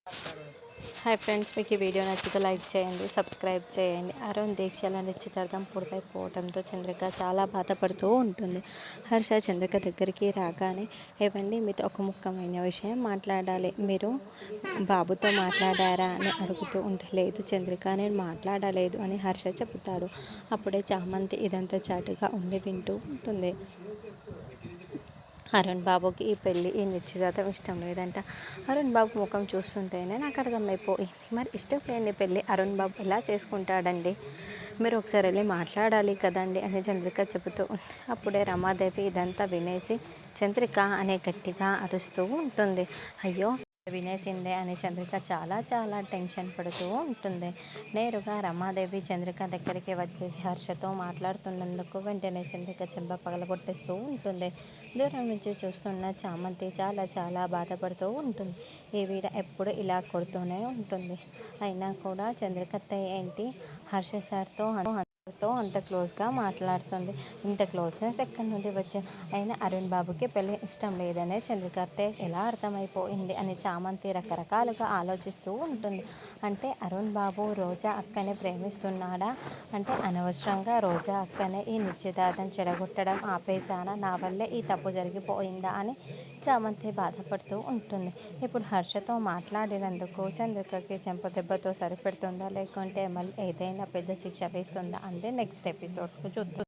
Hi friends, మీకు ఈ video నచ్చితే లైక్ చేయండి, సబ్స్క్రైబ్ చేయండి. అరుణ్ దీక్షల నిశ్చితార్థం పూర్తయిపోవడంతో చంద్రిక చాలా బాధపడుతూ ఉంటుంది. హర్ష చంద్రిక దగ్గరికి రాగానే, ఏవండి మీతో ఒక ముఖ్యమైన విషయం మాట్లాడాలి, మీరు బాబుతో మాట్లాడారా అని అడుగుతూ ఉంటే, లేదు చంద్రిక నేను మాట్లాడలేదు అని హర్ష చెబుతాడు. అప్పుడే చామంతి ఇదంతా చాటుగా ఉండి వింటూ ఉంటుంది. అరుణ్ బాబుకి ఈ పెళ్ళి, ఈ నిశ్చితార్థం ఇష్టం లేదంట. అరుణ్ బాబు ముఖం చూస్తుంటేనే నాకు అర్థమైపోయింది. మరి ఇష్టం లేని పెళ్ళి అరుణ్ బాబు ఎలా చేసుకుంటాడండి? మీరు ఒకసారి వెళ్ళి మాట్లాడాలి కదండి అని చంద్రిక చెబుతూ అప్పుడే రమాదేవి ఇదంతా వినేసి చంద్రిక అనే గట్టిగా అరుస్తూ ఉంటుంది. అయ్యో వినేసిందే అని చంద్రిక చాలా చాలా టెన్షన్ పడుతూ ఉంటుంది. నేరుగా రమాదేవి చంద్రిక దగ్గరికి వచ్చేసి హర్షతో మాట్లాడుతున్నందుకు వెంటనే చంద్రిక చెంప పగలగొట్టేస్తూ ఉంటుంది. దూరం నుంచి చూస్తున్న చామంతి చాలా చాలా బాధపడుతూ ఉంటుంది. ఈవిడ ఎప్పుడు ఇలా కొడుతూనే ఉంటుంది. అయినా కూడా చంద్రిక ఏంటి హర్ష సార్తో అంత క్లోజ్గా మాట్లాడుతుంది. ఇంత క్లోజ్నెస్ ఎక్కడి నుండి వచ్చింది? అయినా అరుణ్ బాబుకి పెళ్ళి ఇష్టం లేదనే చంద్రికర్తే ఎలా అర్థమైపోయింది అని చామంతి రకరకాలుగా ఆలోచిస్తూ ఉంటుంది. అంటే అరుణ్ బాబు రోజా అక్కని ప్రేమిస్తున్నాడా? అంటే అనవసరంగా రోజా అక్కనే ఈ నిశ్చితార్థం చెడగొట్టడం ఆపేశానా? నా వల్లే ఈ తప్పు జరిగిపోయిందా అని చామంతి బాధపడుతూ ఉంటుంది. ఇప్పుడు హర్షతో మాట్లాడినందుకు చంద్రికకి చెంపదెబ్బతో సరిపెడుతుందా, లేకుంటే మళ్ళీ ఏదైనా పెద్ద శిక్ష వేస్తుందా అంటే నెక్స్ట్ ఎపిసోడ్లో చూద్దాం.